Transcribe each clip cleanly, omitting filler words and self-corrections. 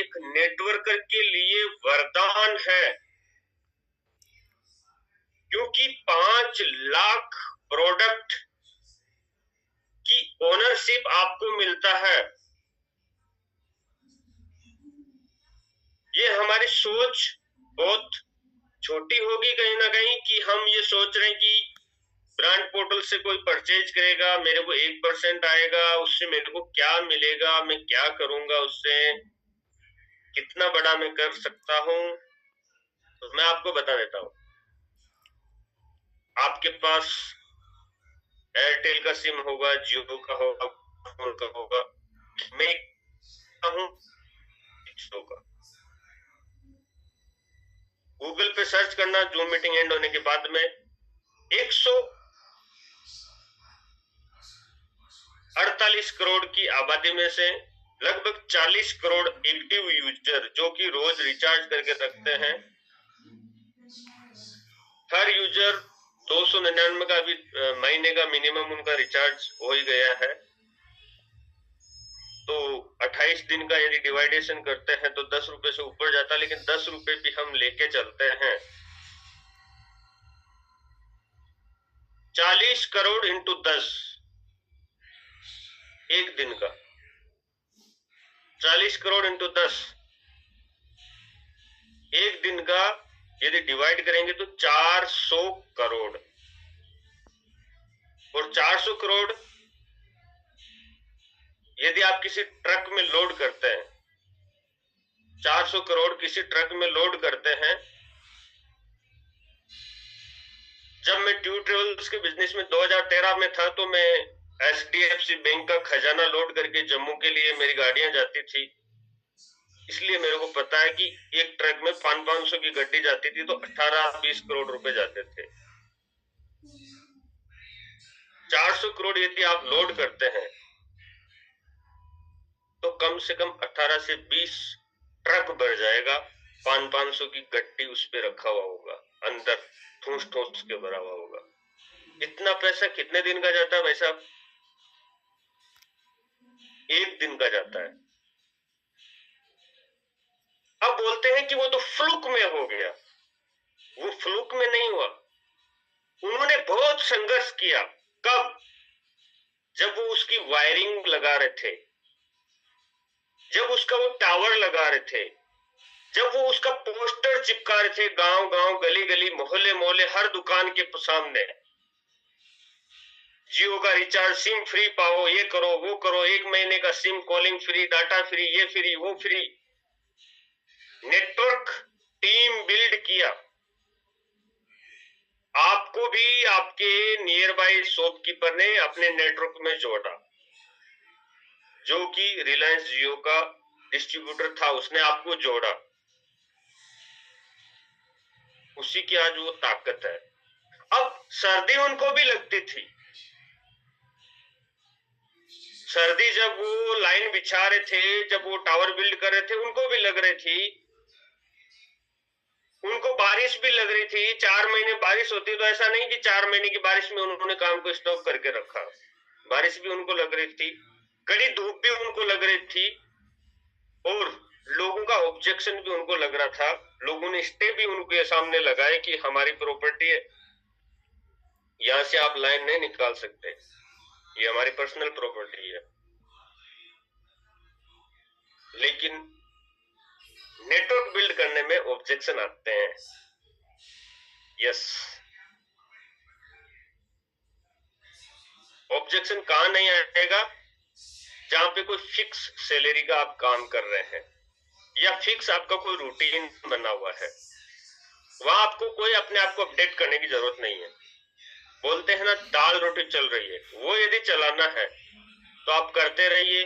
एक नेटवर्कर के लिए वरदान है, क्योंकि 5 लाख प्रोडक्ट की ओनरशिप आपको मिलता है। ये हमारी सोच बहुत छोटी होगी कहीं ना कहीं कि हम ये सोच रहे हैं कि ब्रांड पोर्टल से कोई परचेज करेगा, मेरे को 1% आएगा, उससे मेरे को क्या मिलेगा, मैं क्या करूंगा, उससे कितना बड़ा मैं कर सकता हूं। तो मैं आपको बता देता हूं, आपके पास एयरटेल का सिम होगा, जियो का होगा, वोडाफोन का होगा, मैं हूं जियो का। गूगल पे सर्च करना, जूम मीटिंग एंड होने के बाद में 148 करोड़ की आबादी में से लगभग 40 करोड़ एक्टिव यूजर जो कि रोज रिचार्ज करके रखते हैं। हर यूजर 299 का भी महीने का मिनिमम उनका रिचार्ज हो ही गया है। तो 28 दिन का यदि डिवाइडेशन करते हैं तो 10 रुपए से ऊपर जाता है, लेकिन 10 रुपए भी हम लेके चलते हैं। 40 करोड़ इंटू 10 एक दिन का, 40 करोड़ इंटू 10 एक दिन का यदि डिवाइड करेंगे तो 400 करोड़। और 400 करोड़ यदि आप किसी ट्रक में लोड करते हैं, 400 करोड़ किसी ट्रक में लोड करते हैं। जब मैं ट्यूब ट्रेवल्स के बिजनेस में 2013 में था तो मैं HDFC बैंक का खजाना लोड करके जम्मू के लिए मेरी गाड़ियां जाती थी, इसलिए मेरे को पता है कि एक ट्रक में 500 की गड्डी जाती थी तो 18-20 करोड़ रुपए जाते थे। 400 करोड़ यदि आप लोड करते हैं तो कम से कम 18 से 20 ट्रक भर जाएगा। 500 की गड्डी उस पे रखा हुआ होगा, अंदर ठूस ठूस के भरा हुआ होगा। इतना पैसा कितने दिन का जाता है भाई साहब? एक दिन का जाता है। अब बोलते हैं कि वो तो फ्लूक में हो गया। वो फ्लूक में नहीं हुआ, उन्होंने बहुत संघर्ष किया। कब? जब वो उसकी वायरिंग लगा रहे थे, जब उसका वो टावर लगा रहे थे, जब वो उसका पोस्टर चिपका रहे थे गांव गांव, गली गली, मोहल्ले मोहल्ले, हर दुकान के सामने, जियो का रिचार्ज, सिम फ्री पाओ, ये करो वो करो, 1 महीने का SIM calling free, data free, ये फ्री वो फ्री। नेटवर्क टीम बिल्ड किया। आपको भी आपके नियर बाय शॉपकीपर ने अपने नेटवर्क में जोड़ा, जो कि रिलायंस जियो का डिस्ट्रीब्यूटर था, उसने आपको जोड़ा। उसी की आज वो ताकत है। अब सर्दी उनको भी लगती थी। सर्दी जब वो लाइन बिछा रहे थे, जब वो टावर बिल्ड कर रहे थे, उनको भी लग रही थी। उनको बारिश भी लग रही थी। 4 महीने बारिश होती तो ऐसा नहीं कि 4 महीने की बारिश में उन्होंने काम को स्टॉप करके रखा। बारिश भी उनको लग रही थी, कड़ी धूप भी उनको लग रही थी, और लोगों का ऑब्जेक्शन भी उनको लग रहा था। लोगों ने स्टे भी उनके सामने लगाए कि हमारी प्रॉपर्टी है, यहां से आप लाइन नहीं निकाल सकते, ये हमारी पर्सनल प्रॉपर्टी है। लेकिन नेटवर्क बिल्ड करने में ऑब्जेक्शन आते हैं। यस, ऑब्जेक्शन कहां नहीं आएगा? जहां पे कोई फिक्स सैलरी का आप काम कर रहे हैं या फिक्स आपका कोई रूटीन बना हुआ है, वहां आपको कोई अपने आप को अपडेट करने की जरूरत नहीं है। बोलते हैं ना, दाल रोटी चल रही है, वो यदि चलाना है तो आप करते रहिए,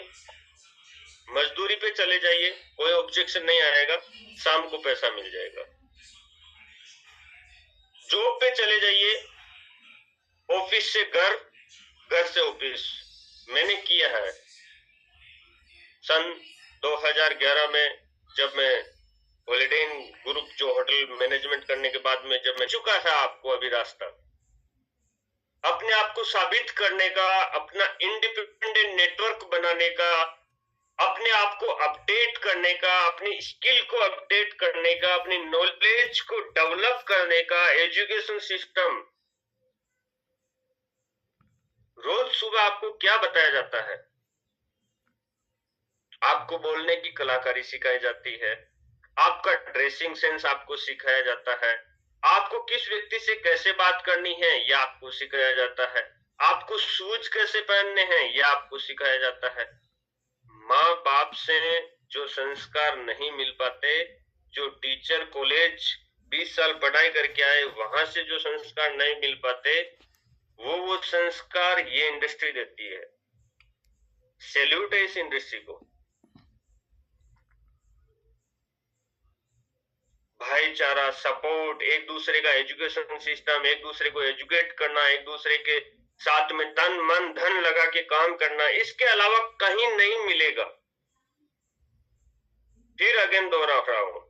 मजदूरी पे चले जाइए, कोई ऑब्जेक्शन नहीं आएगा, शाम को पैसा मिल जाएगा। जॉब पे चले जाइए, ऑफिस से घर, घर से ऑफिस। मैंने किया है। सन 2011 में जब मैं हॉलिडे इन ग्रुप जो होटल मैनेजमेंट करने के बाद में जब मैं चुका था आपको अभी रास्ता, अपने आप को साबित करने का, अपना इंडिपेंडेंट नेटवर्क बनाने का, अपने आप को अपडेट करने का, अपनी स्किल को अपडेट करने का, अपनी नॉलेज को डेवलप करने का एजुकेशन सिस्टम। रोज सुबह आपको क्या बताया जाता है? आपको बोलने की कलाकारी सिखाई जाती है, आपका ड्रेसिंग सेंस आपको सिखाया जाता है, आपको किस व्यक्ति से कैसे बात करनी है यह आपको सिखाया जाता है, आपको शूज कैसे पहनने हैं यह आपको सिखाया जाता है। माँ बाप से जो संस्कार नहीं मिल पाते, जो टीचर कॉलेज 20 साल पढ़ाई करके आए वहां से जो संस्कार नहीं मिल पाते, वो संस्कार ये इंडस्ट्री देती है। सैल्यूट है इस इंडस्ट्री को। भाईचारा, सपोर्ट, एक दूसरे का एजुकेशन सिस्टम, एक दूसरे को एजुकेट करना, एक दूसरे के साथ में तन मन धन लगा के काम करना, इसके अलावा कहीं नहीं मिलेगा। फिर अगेन दोहरा रहा हूं,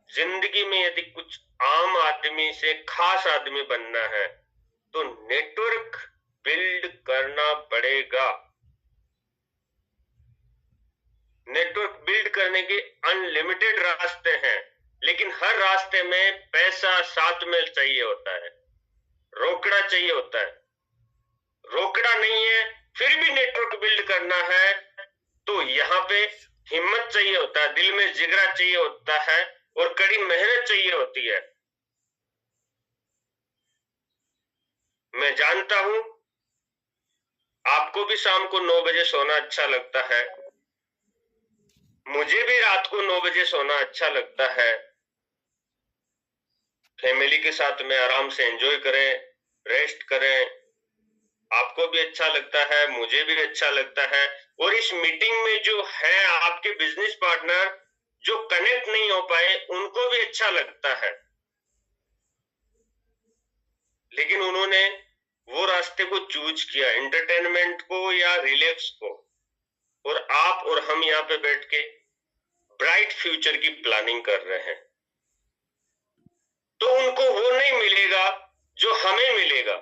जिंदगी में यदि कुछ आम आदमी से खास आदमी बनना है तो नेटवर्क बिल्ड करना पड़ेगा। नेटवर्क बिल्ड करने के अनलिमिटेड रास्ते हैं, लेकिन हर रास्ते में पैसा साथ में चाहिए होता है, रोकड़ा चाहिए होता है। रोकड़ा नहीं है फिर भी नेटवर्क बिल्ड करना है तो यहाँ पे हिम्मत चाहिए होता है, दिल में जिगरा चाहिए होता है और कड़ी मेहनत चाहिए होती है। मैं जानता हूं आपको भी शाम को 9 बजे सोना अच्छा लगता है, मुझे भी रात को 9 बजे सोना अच्छा लगता है। फैमिली के साथ में आराम से एंजॉय करें, रेस्ट करें, आपको भी अच्छा लगता है, मुझे भी अच्छा लगता है। और इस मीटिंग में जो है आपके बिजनेस पार्टनर जो कनेक्ट नहीं हो पाए उनको भी अच्छा लगता है, लेकिन उन्होंने वो रास्ते को चूज किया, एंटरटेनमेंट को या रिलैक्स को। और आप और हम यहाँ पे बैठ के ब्राइट फ्यूचर की प्लानिंग कर रहे हैं, तो उनको वो नहीं मिलेगा जो हमें मिलेगा,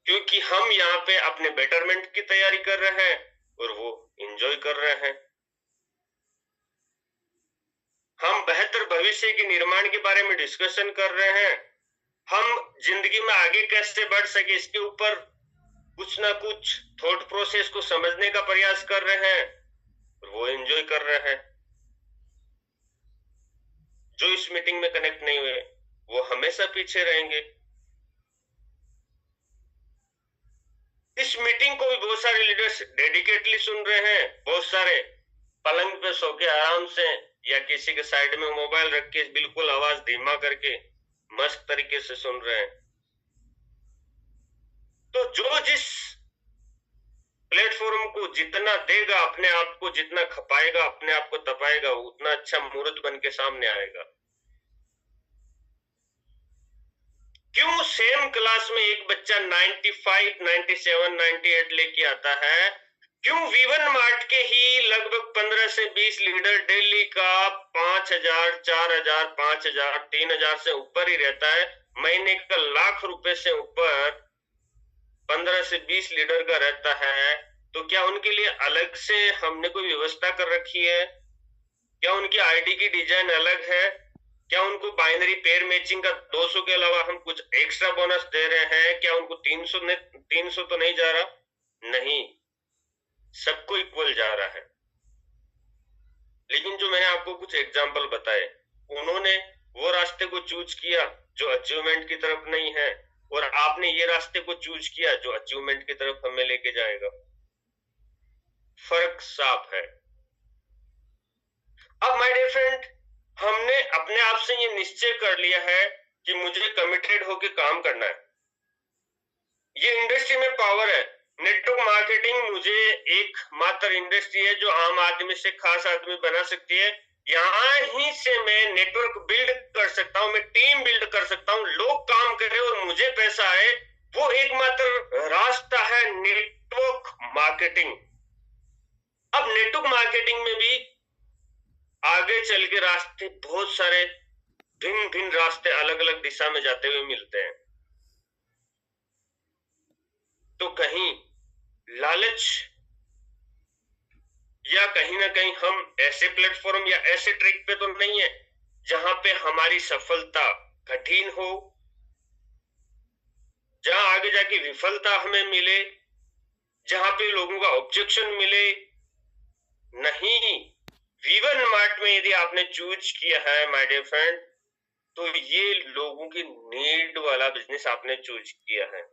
क्योंकि हम यहाँ पे अपने बेटरमेंट की तैयारी कर रहे हैं और वो एंजॉय कर रहे हैं। हम बेहतर भविष्य के निर्माण के बारे में डिस्कशन कर रहे हैं, हम जिंदगी में आगे कैसे बढ़ सके इसके ऊपर कुछ ना कुछ थॉट प्रोसेस को समझने का प्रयास कर रहे हैं और वो एंजॉय कर रहे हैं। जो इस मीटिंग में कनेक्ट नहीं हुए वो हमेशा पीछे रहेंगे। इस मीटिंग को भी बहुत सारे लीडर्स डेडिकेटली सुन रहे हैं, बहुत सारे पलंग पे सो के आराम से या किसी के साइड में मोबाइल रख के बिल्कुल आवाज धीमा करके मस्त तरीके से सुन रहे हैं। तो जो जिस प्लेटफॉर्म को जितना देगा, अपने आप को जितना खपाएगा, अपने आप को तपाएगा, उतना अच्छा मुहूर्त बन के सामने आएगा। क्यों सेम क्लास में एक बच्चा 95, 97, 98 लेके आता है, क्यों V1 मार्ट के ही लगभग 15 से 20 लीडर डेली का 5,000, 4,000, 5,000, 3,000 से ऊपर ही रहता है, महीने का लाख रुपए से ऊपर 15 से 20 लीडर का रहता है, तो क्या उनके लिए अलग से हमने कोई व्यवस्था कर रखी है? क्या उनकी आईडी की डिजाइन अलग है? क्या उनको बाइनरी पेयर मैचिंग का 200 के अलावा हम कुछ एक्स्ट्रा बोनस दे रहे हैं? क्या उनको 300 तो नहीं जा रहा? नहीं, सबको इक्वल जा रहा है। लेकिन जो मैंने आपको कुछ एग्जाम्पल बताए, उन्होंने वो रास्ते को चूज किया जो अचीवमेंट की तरफ नहीं है, और आपने ये रास्ते को चूज किया जो अचीवमेंट की तरफ हमें लेके जाएगा। फर्क साफ है। अब माय डियर फ्रेंड, हमने अपने आप से ये निश्चय कर लिया है कि मुझे कमिटेड होकर काम करना है। ये इंडस्ट्री में पावर है। नेटवर्क मार्केटिंग मुझे एक मात्र इंडस्ट्री है जो आम आदमी से खास आदमी बना सकती है। यहां ही से मैं नेटवर्क बिल्ड कर सकता हूं, मैं टीम बिल्ड कर सकता हूं, लोग काम करें और मुझे पैसा आए। वो एकमात्र रास्ता है नेटवर्क मार्केटिंग। अब नेटवर्क मार्केटिंग में भी आगे चल के रास्ते बहुत सारे भिन्न भिन्न रास्ते अलग अलग दिशा में जाते हुए मिलते हैं। तो कहीं लालच या कहीं ना कहीं हम ऐसे प्लेटफॉर्म या ऐसे ट्रैक पे तो नहीं है जहां पे हमारी सफलता कठिन हो, जहां आगे जाके विफलता हमें मिले, जहां पे लोगों का ऑब्जेक्शन मिले? नहीं। वीवन मार्ट में यदि आपने चूज किया है माय डियर फ्रेंड, तो ये लोगों की नीड वाला बिजनेस आपने चूज किया है।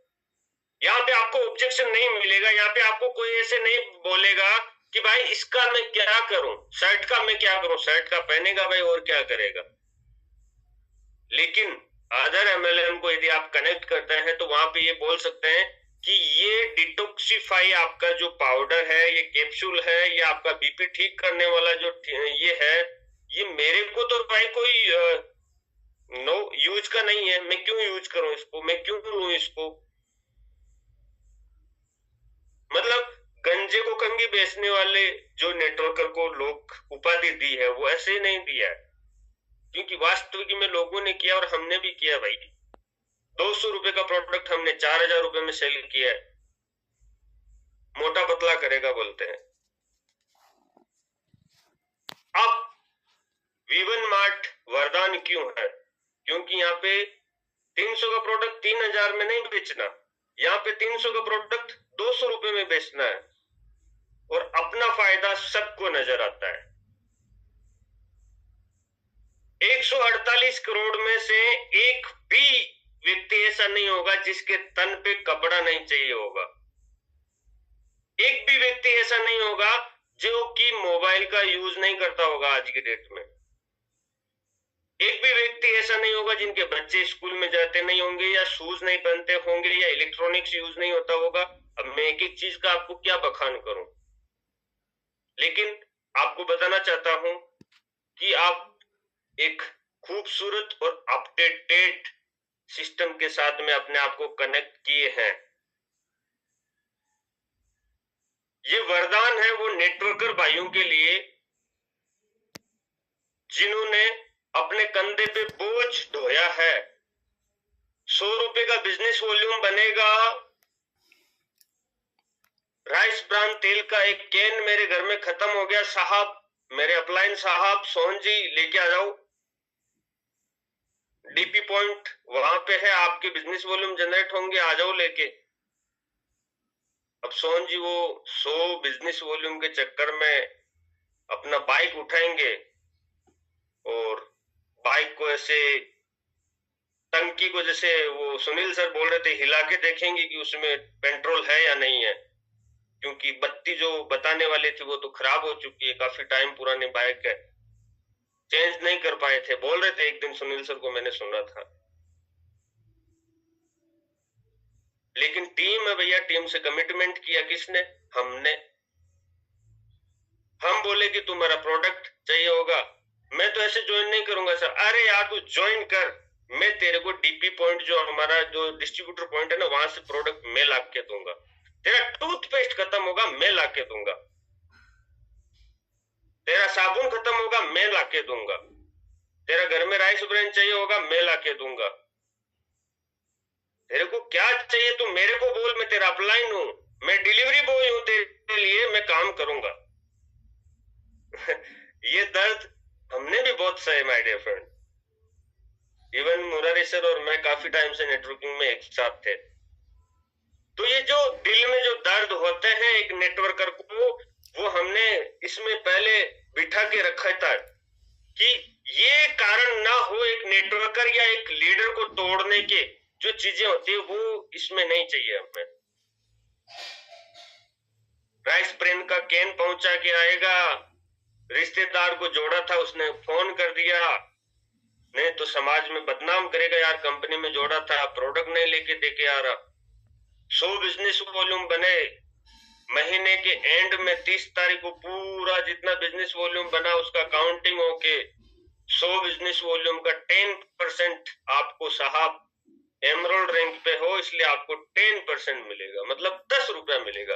यहाँ पे आपको ऑब्जेक्शन नहीं मिलेगा, यहाँ पे आपको कोई ऐसे नहीं बोलेगा कि भाई इसका मैं क्या करूं, शर्ट का मैं क्या करूं, शर्ट का पहनेगा भाई और क्या करेगा। लेकिन अदर एमएलएम को यदि आप कनेक्ट करते हैं तो वहां पे ये बोल सकते हैं कि ये डिटॉक्सिफाई आपका जो पाउडर है, ये कैप्सूल है, ये आपका बीपी ठीक करने वाला जो ये है, ये मेरे को तो भाई कोई नो यूज का नहीं है, मैं क्यों यूज करूं इसको, मैं क्यों लूं इसको। मतलब गंजे को कंगी बेचने वाले जो नेटवर्कर को लोग उपाधि दी है वो ऐसे ही नहीं दिया है, क्योंकि वास्तविक में लोगों ने किया और हमने भी किया भाई। 200 रुपए का प्रोडक्ट हमने 4000 रुपए में सेल किया है। मोटा पतला करेगा बोलते हैं। अब वीवन मार्ट वरदान क्यों है? क्योंकि यहाँ पे 300 का प्रोडक्ट 3000 में नहीं बेचना, यहाँ पे 300 का प्रोडक्ट 200 रुपए में बेचना है और अपना फायदा सबको नजर आता है। 148 करोड़ में से एक भी व्यक्ति ऐसा नहीं होगा जिसके तन पे कपड़ा नहीं चाहिए होगा। एक भी व्यक्ति ऐसा नहीं होगा जो कि मोबाइल का यूज नहीं करता होगा आज की डेट में। एक भी व्यक्ति ऐसा नहीं होगा जिनके बच्चे स्कूल में जाते नहीं होंगे या शूज नहीं पहनते होंगे या इलेक्ट्रॉनिक्स यूज नहीं होता होगा। अब मैं एक एक चीज का आपको क्या बखान करूं, लेकिन आपको बताना चाहता हूं कि आप एक खूबसूरत और अपडेटेड सिस्टम के साथ में अपने आप को कनेक्ट किए हैं। ये वरदान है वो नेटवर्कर भाइयों के लिए जिन्होंने अपने कंधे पे बोझ ढोया है। 100 रुपए का बिजनेस वॉल्यूम बनेगा। राइस ब्रान तेल का एक कैन मेरे घर में खत्म हो गया साहब, मेरे अपलाइन साहब, सोहन जी लेके आ जाओ। डीपी पॉइंट वहां पे है, आपके बिजनेस वॉल्यूम जनरेट होंगे, आ जाओ लेके। अब सोहन जी वो 100 बिजनेस वॉल्यूम के चक्कर में अपना बाइक उठाएंगे और बाइक को ऐसे टंकी को जैसे वो सुनील सर बोल रहे थे हिला के देखेंगे कि उसमें पेट्रोल है या नहीं है, क्योंकि बत्ती जो बताने वाली थी वो तो खराब हो चुकी है, काफी टाइम पुरानी बाइक है, चेंज नहीं कर पाए थे, बोल रहे थे एक दिन सुनील सर को, मैंने सुना था। लेकिन टीम है भैया, टीम से कमिटमेंट किया किसने? हमने। हम बोले कि तुम्हारा प्रोडक्ट चाहिए होगा, मैं तो ऐसे ज्वाइन नहीं करूंगा सर। अरे यार तू ज्वाइन कर, मैं तेरे को डीपी पॉइंट जो हमारा जो डिस्ट्रीब्यूटर पॉइंट है ना, वहां से प्रोडक्ट मैं ला के दूंगा। तेरा टूथपेस्ट खत्म होगा मैं ला के दूंगा, तेरा साबुन खत्म होगा मैं ला के दूंगा, तेरा घर में राइस ब्रान चाहिए होगा मैं ला के दूंगा। तेरे को क्या चाहिए तू मेरे को बोल, मैं तेरा अपलाइन हूं, मैं डिलीवरी बॉय हूं तेरे लिए, मैं काम करूंगा। ये दर्द हमने भी बहुत सहे my dear friend. Even Murari sir और मैं काफी टाइम से नेटवर्किंग में एक साथ थे। तो ये जो दिल में जो दर्द होते हैं एक नेटवर्कर को, वो हमने इसमें पहले बिठा के रखा था कि ये कारण ना हो एक नेटवर्कर या एक लीडर को तोड़ने के जो चीजें होती है वो इसमें नहीं चाहिए हमें। राइस ब्रान का कैन पहुंचा के आएगा, रिश्तेदार को जोड़ा था उसने फोन कर दिया, नहीं तो समाज में बदनाम करेगा, यार कंपनी में जोड़ा था प्रोडक्ट नहीं लेके देके आ रहा। 100 बिजनेस वॉल्यूम बने, महीने के एंड में 30 तारीख को पूरा जितना बिजनेस वॉल्यूम बना उसका काउंटिंग होके 100 बिजनेस वॉल्यूम का 10% आपको साहब एमरोल्ड रैंक पे हो, इसलिए आपको 10% मिलेगा, मतलब 10 रुपया मिलेगा।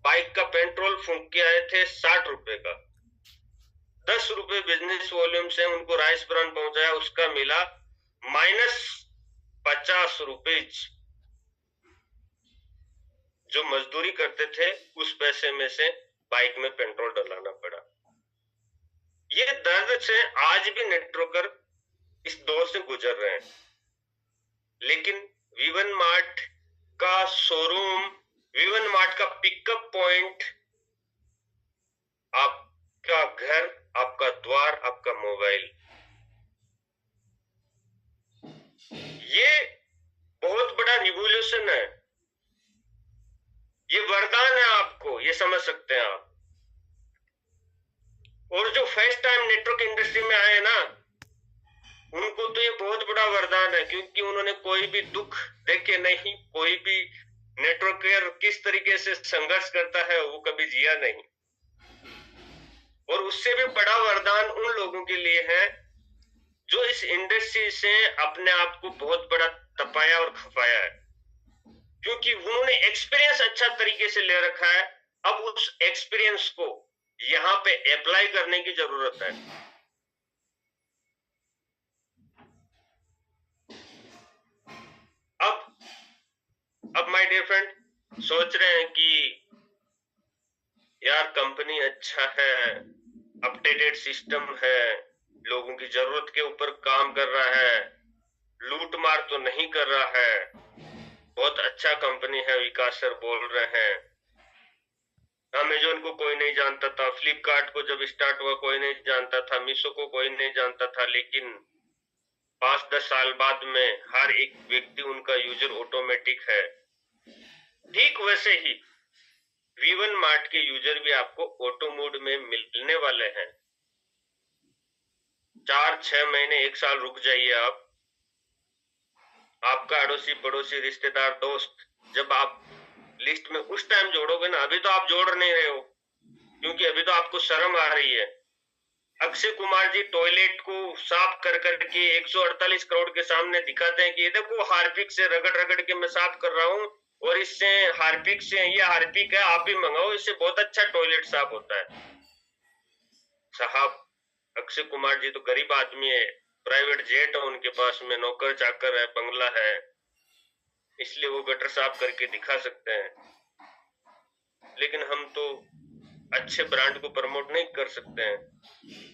बाइक का पेट्रोल फूंक के आए थे 60 रुपए का, 10 रुपए बिजनेस वॉल्यूम से उनको राइस ब्रान पहुंचाया, उसका मिला -50 रुपए। जो मजदूरी करते थे उस पैसे में से बाइक में पेट्रोल डलाना पड़ा। ये दर्द से आज भी नेटवर्कर इस दौर से गुजर रहे हैं। लेकिन वीवन मार्ट का शोरूम, वीवन मार्ट का पिकअप पॉइंट आपका घर, आपका द्वार, आपका मोबाइल, ये बहुत बड़ा रिवॉल्यूशन है। ये वरदान है आपको, ये समझ सकते हैं आप। और जो फर्स्ट टाइम नेटवर्क इंडस्ट्री में आए ना, उनको तो ये बहुत बड़ा वरदान है, क्योंकि उन्होंने कोई भी दुख देखे नहीं, कोई भी नेटवर्कर किस तरीके से संघर्ष करता है वो कभी जिया नहीं। और उससे भी बड़ा वरदान उन लोगों के लिए है जो इस इंडस्ट्री से अपने आप को बहुत बड़ा तपाया और खपाया है, क्योंकि उन्होंने एक्सपीरियंस अच्छा तरीके से ले रखा है। अब उस एक्सपीरियंस को यहां पे अप्लाई करने की जरूरत है। अब माय डियर फ्रेंड सोच रहे हैं कि यार कंपनी अच्छा है, अपडेटेड सिस्टम है, लोगों की जरूरत के ऊपर काम कर रहा है, लूट मार तो नहीं कर रहा है, बहुत अच्छा कंपनी है, विकास सर बोल रहे हैं। अमेजोन को कोई नहीं जानता था, फ्लिपकार्ट को जब स्टार्ट हुआ कोई नहीं जानता था, मीशो को कोई नहीं जानता था, लेकिन 5-10 साल बाद में हर एक व्यक्ति उनका यूजर ऑटोमेटिक है। ठीक वैसे ही वीवन मार्ट के यूजर भी आपको ऑटो मोड में मिलने वाले हैं। 4-6 महीने 1 साल रुक जाइए आप, आपका अड़ोसी पड़ोसी रिश्तेदार दोस्त जब आप लिस्ट में उस टाइम जोड़ोगे ना, अभी तो आप जोड़ नहीं रहे हो क्योंकि अभी तो आपको शर्म आ रही है। अक्षय कुमार जी टॉयलेट को साफ कर करके 148 करोड़ के सामने दिखाते हैं कि ये देखो हार्पिक से रगड़ रगड़ के मैं साफ कर रहा हूँ, और इससे हार्पिक से, ये हार्पिक है आप भी मंगाओ, इससे बहुत अच्छा टॉयलेट साफ होता है। साहब अक्षय कुमार जी तो गरीब आदमी है, प्राइवेट जेट है उनके पास में, नौकर चाकर है, बंगला है, इसलिए वो गटर साफ करके दिखा सकते हैं। लेकिन हम तो अच्छे ब्रांड को प्रमोट नहीं कर सकते हैं।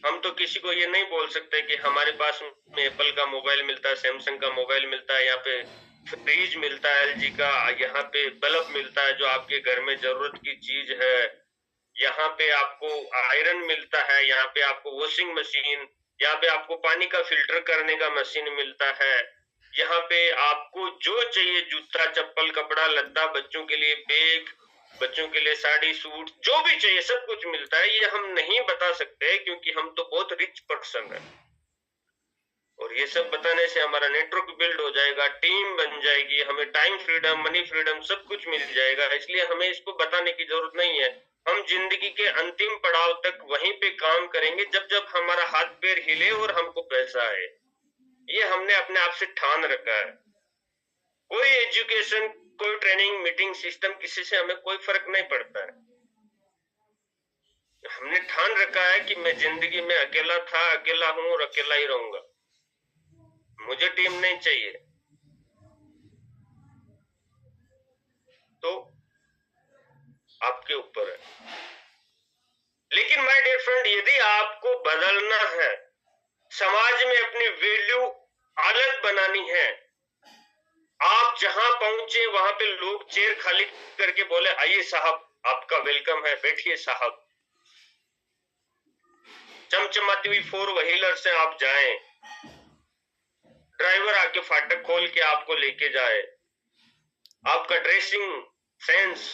हम तो किसी को ये नहीं बोल सकते कि हमारे पास में एप्पल का मोबाइल मिलता है, सैमसंग का मोबाइल मिलता है, यहाँ पे फ्रिज मिलता है एलजी का, यहाँ पे बल्ब मिलता है जो आपके घर में जरूरत की चीज है, यहाँ पे आपको आयरन मिलता है, यहाँ पे आपको वॉशिंग मशीन, यहाँ पे आपको पानी का फिल्टर करने का मशीन मिलता है, यहाँ पे आपको जो चाहिए जूता चप्पल कपड़ा लद्दा, बच्चों के लिए बैग, बच्चों के लिए साड़ी सूट, जो भी चाहिए सब कुछ मिलता है। ये हम नहीं बता सकते क्योंकि हम तो बहुत रिच पर्सन है, और ये सब बताने से हमारा नेटवर्क बिल्ड हो जाएगा, टीम बन जाएगी, हमें टाइम फ्रीडम, मनी फ्रीडम सब कुछ मिल जाएगा, इसलिए हमें इसको बताने की जरूरत नहीं है। हम जिंदगी के अंतिम पड़ाव तक वहीं पे काम करेंगे जब जब हमारा हाथ पैर हिले और हमको पैसा आए। ये हमने अपने आप से ठान रखा है। कोई एजुकेशन, कोई ट्रेनिंग, मीटिंग सिस्टम, किसी से हमें कोई फर्क नहीं पड़ता है। हमने ठान रखा है कि मैं जिंदगी में अकेला था, अकेला हूं और अकेला ही रहूंगा, मुझे टीम नहीं चाहिए। तो आपके ऊपर है। लेकिन माय डियर फ्रेंड यदि आपको बदलना है, समाज में अपनी वैल्यू आदत बनानी है, आप जहां पहुंचे वहां पे लोग चेयर खाली करके बोले आइए साहब आपका वेलकम है, बैठिए साहब, चमचमाती हुई 4 व्हीलर से आप जाएं, ड्राइवर आके फाटक खोल के आपको लेके जाए, आपका ड्रेसिंग सेंस,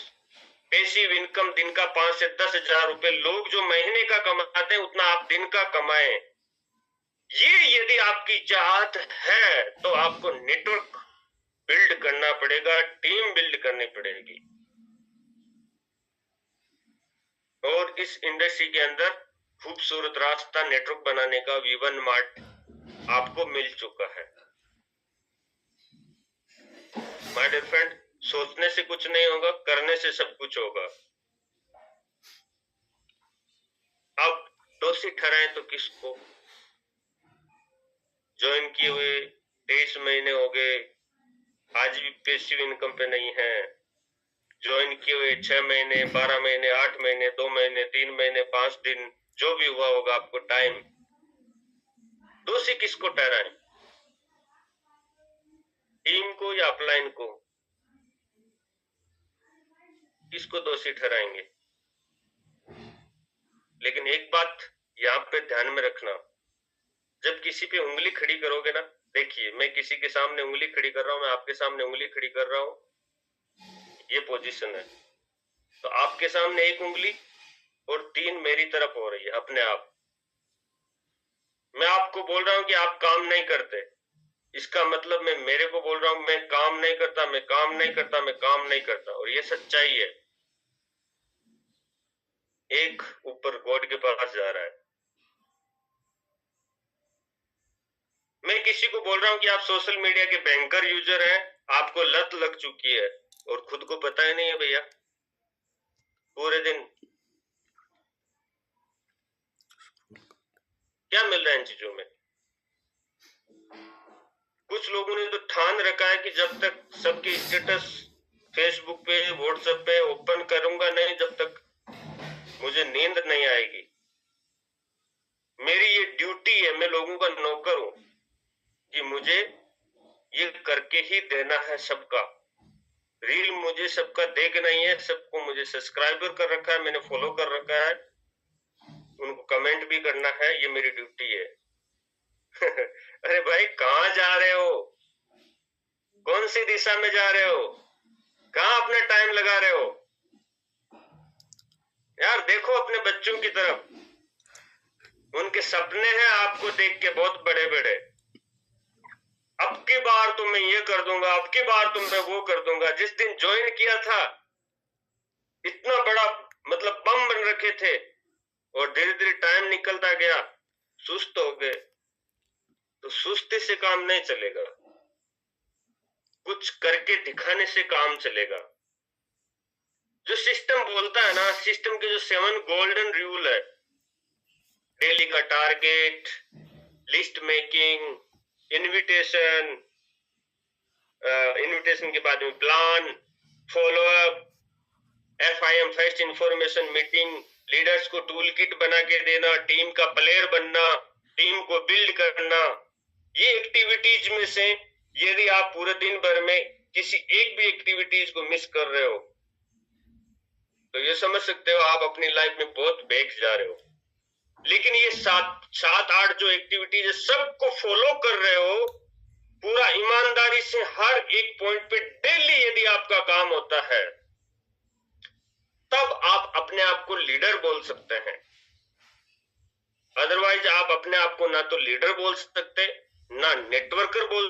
पैसिव इनकम दिन का 5 से 10 हजार रुपए, लोग जो महीने का कमाते हैं उतना आप दिन का कमाएं। ये यदि आपकी चाहत है तो आपको नेटवर्क बिल्ड करना पड़ेगा, टीम बिल्ड करनी पड़ेगी, और इस इंडस्ट्री के अंदर खूबसूरत रास्ता नेटवर्क बनाने का वीवन मार्ट आपको मिल चुका है। माय डियर फ्रेंड सोचने से कुछ नहीं होगा, करने से सब कुछ होगा। अब दोषी ठहराए तो किसको? ज्वाइन किए हुए 23 महीने हो गए, आज भी पैसिव इनकम पे नहीं है, ज्वाइन किए हुए 6 महीने, 12 महीने, 8 महीने, 2 महीने, 3 महीने, 5 दिन, जो भी हुआ होगा आपको टाइम, दोषी किसको ठहराएं? टीम को या अपलाइन को? किसको दोषी ठहराएंगे? लेकिन एक बात यहाँ पे ध्यान में रखना, जब किसी पे उंगली खड़ी करोगे ना, देखिए मैं किसी के सामने उंगली खड़ी कर रहा हूं, मैं आपके सामने उंगली खड़ी कर रहा हूं, ये पोजीशन है, तो आपके सामने एक उंगली और 3 मेरी तरफ हो रही है अपने आप। मैं आपको बोल रहा हूं कि आप काम नहीं करते, इसका मतलब मैं मेरे को बोल रहा हूं मैं काम नहीं करता, मैं काम नहीं करता, मैं काम नहीं करता, और ये सच्चाई है। एक ऊपर गॉड के पास जा रहा है। मैं किसी को बोल रहा हूं कि आप सोशल मीडिया के बैंकर यूजर हैं, आपको लत लग चुकी है और खुद को पता ही नहीं है भैया। पूरे दिन क्या मिल रहा है इन चीजों में? कुछ लोगों ने तो ठान रखा है कि जब तक सबके स्टेटस फेसबुक पे, व्हाट्सएप पे ओपन करूंगा नहीं, जब तक मुझे नींद नहीं आएगी। मेरी ये ड्यूटी है, मैं लोगों का नौकर हूं कि मुझे ये करके ही देना है सबका। रील मुझे सबका देख नहीं है, सबको मुझे सब्सक्राइबर कर रखा है, मैंने फॉलो कर रखा है, उनको कमेंट भी करना है, ये मेरी ड्यूटी है। अरे भाई कहाँ जा रहे हो? कौन सी दिशा में जा रहे हो? कहाँ अपना टाइम लगा रहे हो? यार देखो अपने बच्चों की तरफ, उनके सपने हैं आपको देख के बहुत बड़े बड़े। अब की बार तो मैं ये कर दूंगा, अब की बार तो मैं वो कर दूंगा। जिस दिन ज्वाइन किया था इतना बड़ा मतलब बम बन रखे थे, और धीरे धीरे टाइम निकलता गया, सुस्त हो गए। तो सुस्ती से काम नहीं चलेगा, कुछ करके दिखाने से काम चलेगा। जो सिस्टम बोलता है ना, सिस्टम के जो 7 गोल्डन रूल है, डेली का target, list making, invitation, invitation के बाद में plan, follow up, FIM first information meeting, leaders को टूल किट बना के देना, टीम का प्लेयर बनना, टीम को बिल्ड करना, ये एक्टिविटीज में से यदि आप पूरे दिन भर में किसी एक भी एक्टिविटीज को मिस कर रहे हो, तो ये समझ सकते हो आप अपनी लाइफ में बहुत बैक जा रहे हो। लेकिन ये 7-8 जो एक्टिविटीज है, सबको फॉलो कर रहे हो पूरा ईमानदारी से, हर एक पॉइंट पे डेली यदि आपका काम होता है, तब आप अपने आप को लीडर बोल सकते हैं। अदरवाइज आप अपने आप को ना तो लीडर बोल सकते, ना नेटवर्कर बोल।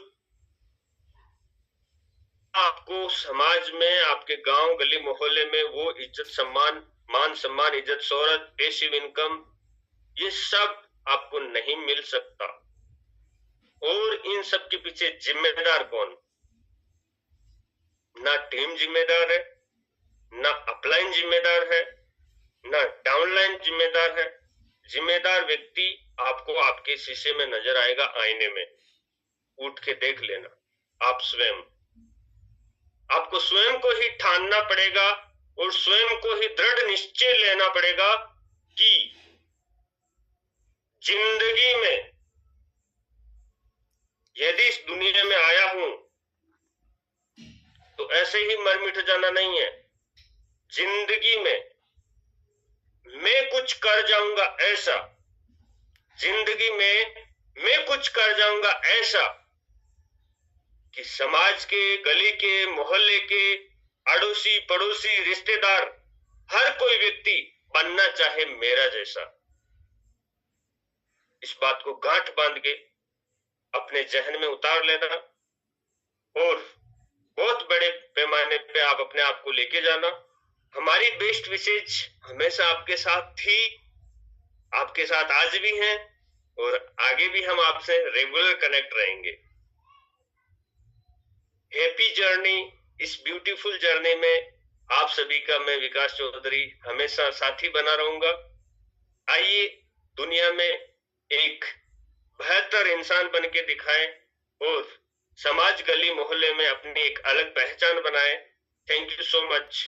आपको समाज में, आपके गांव गली मोहल्ले में वो इज्जत सम्मान, मान सम्मान, इज्जत शोहरत, पैसिव इनकम, ये सब आपको नहीं मिल सकता। और इन सब के पीछे जिम्मेदार कौन? ना टीम जिम्मेदार है, ना अपलाइन जिम्मेदार है, ना डाउनलाइन जिम्मेदार है। जिम्मेदार व्यक्ति आपको आपके शीशे में नजर आएगा, आईने में उठ के देख लेना। आप स्वयं, आपको स्वयं को ही ठानना पड़ेगा और स्वयं को ही दृढ़ निश्चय लेना पड़ेगा कि जिंदगी में यदि इस दुनिया में आया हूं तो ऐसे ही मर मिट जाना नहीं है। जिंदगी में मैं कुछ कर जाऊंगा ऐसा, जिंदगी में मैं कुछ कर जाऊंगा ऐसा कि समाज के, गली के, मोहल्ले के, अड़ोसी पड़ोसी, रिश्तेदार, हर कोई व्यक्ति बनना चाहे मेरा जैसा। इस बात को गांठ बांध के अपने जहन में उतार लेना और बहुत बड़े पैमाने पे आप अपने आप को लेके जाना। हमारी बेस्ट विशेज हमेशा आपके साथ थी, आपके साथ आज भी हैं और आगे भी हम आपसे रेगुलर कनेक्ट रहेंगे। हैप्पी जर्नी, इस ब्यूटीफुल जर्नी में आप सभी का मैं विकास चौधरी हमेशा साथी बना रहूंगा। आइए दुनिया में एक बेहतर इंसान बन के दिखाएं और समाज, गली मोहल्ले में अपनी एक अलग पहचान बनाएं। Thank you so much.